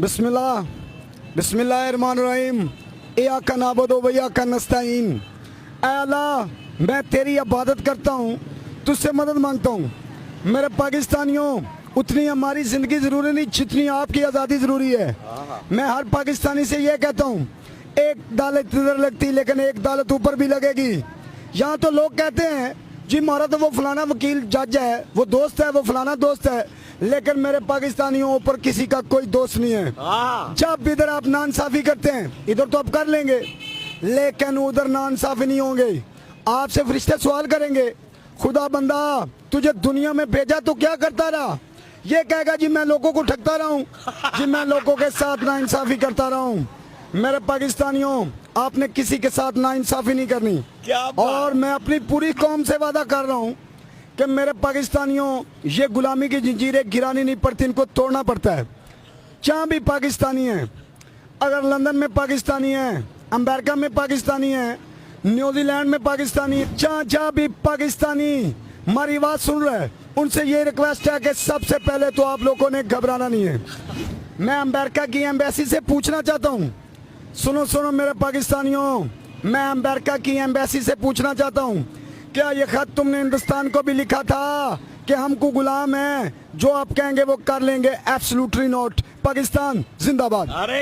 बिस्मिल्लाह बिस्मिल्लाहिर्रहमानिर्रहीम इय्याका नअबुदु व इय्याका नस्तईन। ऐ अल्लाह, मैं तेरी इबादत करता हूँ, तुझसे मदद मांगता हूँ। मेरे पाकिस्तानियों, उतनी हमारी ज़िंदगी ज़रूरी नहीं जितनी आपकी आज़ादी ज़रूरी है। मैं हर पाकिस्तानी से ये कहता हूँ, एक दालत इधर लगती लेकिन एक दालत ऊपर भी लगेगी। यहाँ तो लोग कहते हैं जी हमारा तो वो फलाना वकील जज है, वो दोस्त है, वो फलाना दोस्त है, लेकिन मेरे पाकिस्तानियों ऊपर किसी का कोई दोस्त नहीं है। जब इधर आप नाइंसाफ़ी करते हैं, इधर तो आप कर लेंगे लेकिन उधर नाइंसाफ़ी नहीं होंगे। आपसे फरिश्ते सवाल करेंगे, खुदा बंदा तुझे दुनिया में भेजा तो क्या करता रहा? ये कहेगा जी मैं लोगों को ठगता रहा हूँ, जी मैं लोगों के साथ नाइंसाफ़ी करता रहा हूँ। मेरे पाकिस्तानियों, आपने किसी के साथ नाइंसाफ़ी नहीं करनी। और मैं अपनी पूरी कौम से वादा कर रहा हूँ कि मेरे पाकिस्तानियों, ये गुलामी की जंजीरें गिरानी नहीं पड़ती, इनको तोड़ना पड़ता है। जहाँ भी पाकिस्तानी हैं, अगर लंदन में पाकिस्तानी हैं, अमेरिका में पाकिस्तानी हैं, न्यूजीलैंड में पाकिस्तानी, जहाँ जहाँ भी पाकिस्तानी हमारी आवाज़ सुन रहे हैं, उनसे ये रिक्वेस्ट है कि सबसे पहले तो आप लोगों ने घबराना नहीं है। मैं अमेरिका की एम्बेसी से पूछना चाहता हूँ, सुनो सुनो मेरे पाकिस्तानियों, मैं अमेरिका की एम्बेसी से पूछना चाहता हूँ, क्या ये खत तुमने हिंदुस्तान को भी लिखा था कि हमको गुलाम है, जो आप कहेंगे वो कर लेंगे? Absolutely not. पाकिस्तान जिंदाबाद।